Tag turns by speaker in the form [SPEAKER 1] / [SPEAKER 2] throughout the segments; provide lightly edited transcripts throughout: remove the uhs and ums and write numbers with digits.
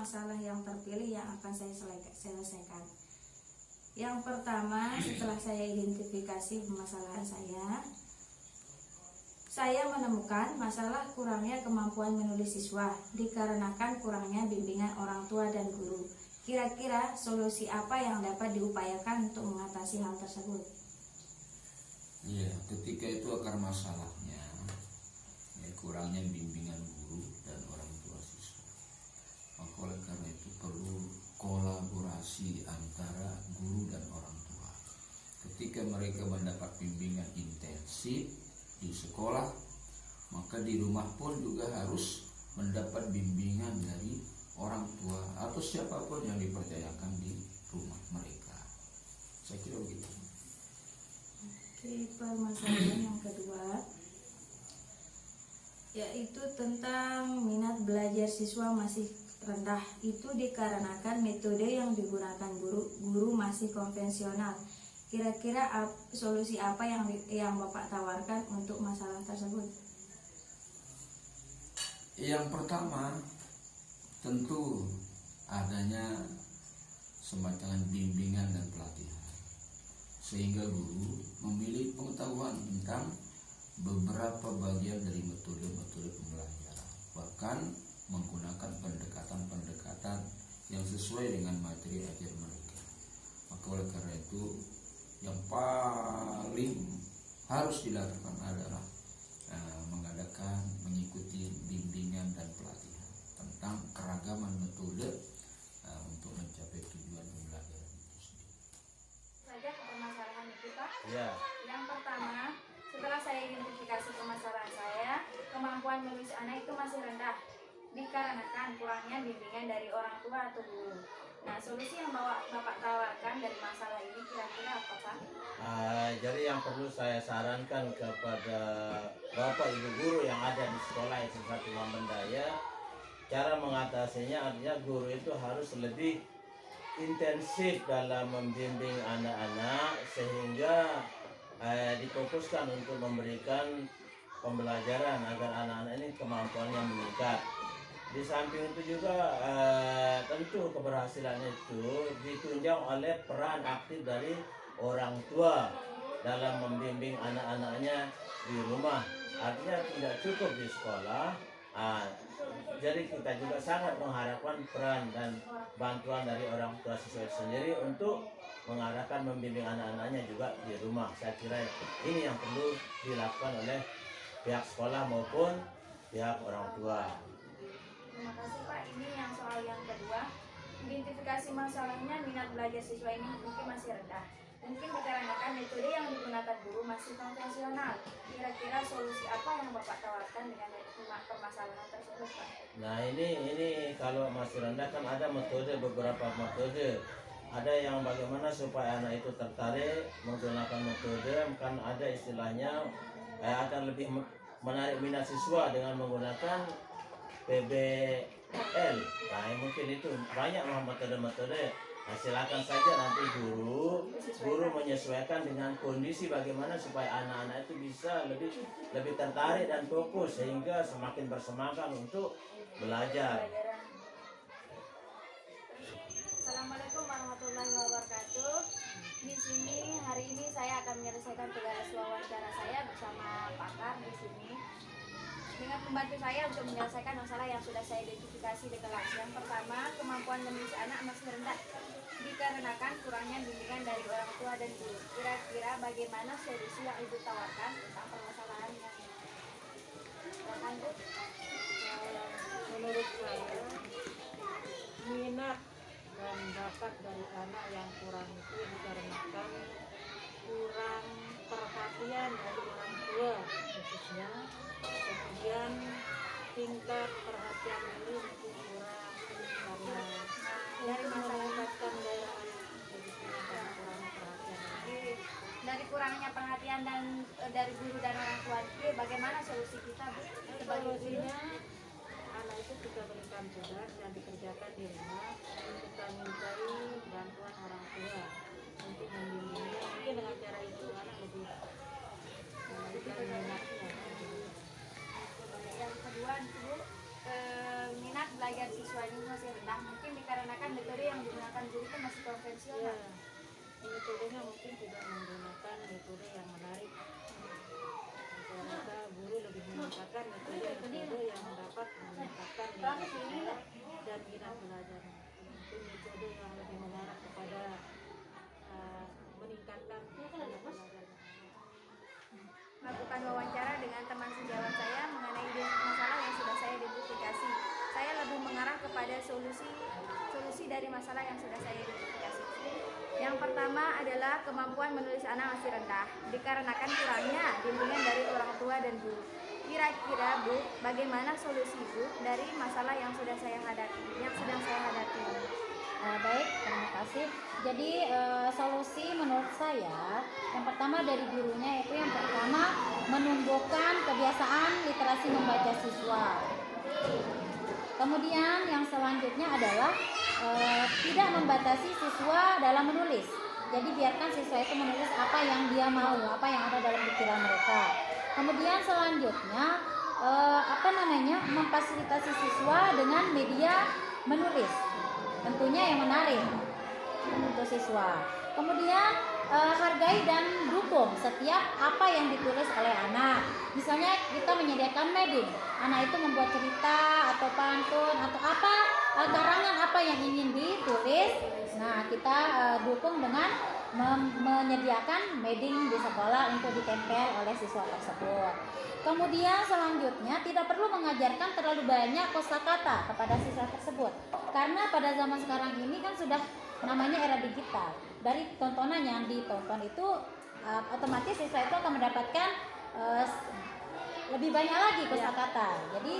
[SPEAKER 1] masalah yang terpilih yang akan saya selesaikan. Yang pertama, setelah saya identifikasi permasalahan saya menemukan masalah kurangnya kemampuan menulis siswa dikarenakan kurangnya bimbingan orang tua dan guru. Kira-kira solusi apa yang dapat diupayakan untuk mengatasi hal tersebut?
[SPEAKER 2] Iya, ketika itu akar masalahnya kurangnya bimbingan guru dan orang tua siswa. Maka oleh karena itu perlu kolaborasi antara guru dan orang tua. Ketika mereka mendapat bimbingan intensif di sekolah, maka di rumah pun juga harus mendapat bimbingan dari orang tua atau siapapun yang dipercayakan di rumah mereka. Saya kira begitu.
[SPEAKER 1] Oke, permasalahan yang kedua yaitu tentang minat belajar siswa masih rendah. Itu dikarenakan metode yang digunakan guru masih konvensional. Kira-kira solusi apa yang Bapak tawarkan untuk masalah tersebut?
[SPEAKER 2] Yang pertama, tentu adanya semacam bimbingan dan pelatihan, sehingga guru memilih pengetahuan tentang beberapa bagian dari metode-metode pembelajaran, bahkan menggunakan pendekatan-pendekatan yang sesuai dengan materi ajar mereka. Maka oleh karena itu yang paling harus dilakukan adalah mengikuti bimbingan dan pelatihan tentang keragaman metode untuk mencapai tujuan pembelajaran itu sendiri.
[SPEAKER 1] Saja ke permasalahan itu, Pak.
[SPEAKER 2] Ya.
[SPEAKER 1] Yang pertama, setelah saya identifikasi permasalahan saya, kemampuan menulis anak itu masih rendah dikarenakan kurangnya bimbingan dari orang tua atau guru. Nah, solusi yang Bapak tawarkan dari masalah ini kira-kira apa, Pak?
[SPEAKER 3] Jadi yang perlu saya sarankan kepada Bapak Ibu guru yang ada di sekolah SMP 1 Mambendaya, cara mengatasinya artinya guru itu harus lebih intensif dalam membimbing anak-anak sehingga difokuskan untuk memberikan pembelajaran agar anak-anak ini kemampuannya meningkat. Di samping itu juga tentu keberhasilan itu ditunjang oleh peran aktif dari orang tua dalam membimbing anak-anaknya di rumah. Artinya tidak cukup di sekolah. Jadi kita juga sangat mengharapkan peran dan bantuan dari orang tua siswa sendiri untuk mengarahkan membimbing anak-anaknya juga di rumah. Saya kira ini yang perlu dilakukan oleh pihak sekolah maupun pihak orang tua.
[SPEAKER 1] Terima kasih, Pak. Ini yang soal yang kedua. Identifikasi masalahnya minat belajar siswa ini mungkin masih rendah. Mungkin dikarenakan metode yang digunakan guru masih konvensional. Kira-kira solusi apa yang Bapak tawarkan dengan permasalahan tersebut, Pak?
[SPEAKER 3] Nah ini kalau masih rendah kan ada beberapa metode. Ada yang bagaimana supaya anak itu tertarik menggunakan metode, kan ada istilahnya akan lebih menarik minat siswa dengan menggunakan PBL. Nah mungkin itu banyak metode-metode. Nah, silakan saja nanti guru menyesuaikan dengan kondisi bagaimana supaya anak-anak itu bisa lebih tertarik dan fokus sehingga semakin bersemangat untuk belajar.
[SPEAKER 1] Assalamualaikum warahmatullahi wabarakatuh. Di sini hari ini saya akan menyelesaikan tugas wawancara saya bersama pakar di sini dengan membantu saya untuk menyelesaikan masalah yang sudah saya identifikasi di kelas. Yang pertama, kemampuan menulis anak masih rendah dikarenakan kurangnya bimbingan dari orang tua dan guru. Kira-kira bagaimana solusi yang Ibu tawarkan tentang permasalahan yang lanjut?
[SPEAKER 4] Menurut saya, minat dan bakat dari anak yang kurang itu dikarenakan kurang perhatian dari orang tua khususnya, kemudian tingkat perhatian ini mungkin kurang karena
[SPEAKER 1] Dari masalah
[SPEAKER 4] meningkatkan daya jadi kurang perhatian.
[SPEAKER 1] dari kurangnya perhatian dan dari guru dan orang tua itu bagaimana solusi kita, Bu? Sebagai guru?
[SPEAKER 4] Solusinya anak itu kita berikan tugas yang dikerjakan di rumah, kita mintai bantuan orang tua untuk membimbingnya. Mungkin dengan cara itu anak lebih minatnya.
[SPEAKER 1] Yang kedua, Bu, minat belajar siswa ini masih rendah.
[SPEAKER 4] minat belajar. Itu metode yang lebih mengarah kepada meningkatkan minat belajar.
[SPEAKER 1] Melakukan wawancara dengan teman sejawat saya mengenai masalah yang sudah saya identifikasi. Saya lebih mengarah kepada solusi dari masalah yang sudah saya identifikasi. Yang pertama adalah kemampuan menulis anak masih rendah, dikarenakan kurangnya bimbingan dari orang tua dan guru. Kira-kira Bu, bagaimana solusi Bu dari masalah yang sedang saya hadapi?
[SPEAKER 5] Baik, terima kasih. Jadi solusi menurut saya yang pertama dari gurunya, yaitu yang pertama menumbuhkan kebiasaan literasi membaca siswa. Kemudian yang selanjutnya adalah tidak membatasi siswa dalam menulis. Jadi biarkan siswa itu menulis apa yang dia mau, apa yang ada dalam pikiran mereka. Kemudian selanjutnya memfasilitasi siswa dengan media menulis, tentunya yang menarik untuk siswa. Kemudian hargai dan dukung setiap apa yang ditulis oleh anak. Misalnya kita menyediakan media, anak itu membuat cerita atau pantun atau apa karangan apa yang ingin ditulis. Nah, kita dukung dengan menyediakan mading di sekolah untuk ditempel oleh siswa tersebut. Kemudian selanjutnya tidak perlu mengajarkan terlalu banyak kosakata kepada siswa tersebut, karena pada zaman sekarang ini kan sudah namanya era digital. Dari tontonan yang ditonton itu otomatis siswa itu akan mendapatkan lebih banyak lagi kosakata. Jadi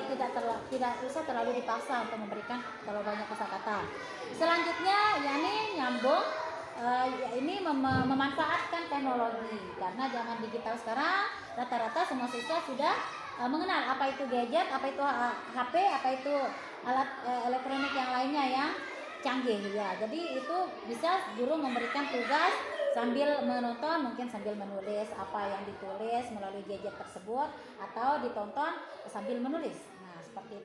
[SPEAKER 5] tidak usah terlalu dipaksa untuk memberikan terlalu banyak kosakata. Selanjutnya yakni nyambung ini memanfaatkan teknologi, karena zaman digital sekarang rata-rata semua siswa sudah mengenal apa itu gadget, apa itu HP, apa itu alat elektronik yang lainnya yang canggih ya. Jadi itu bisa guru memberikan tugas sambil menonton, mungkin sambil menulis apa yang ditulis melalui gadget tersebut, atau ditonton sambil menulis. Nah, seperti itu.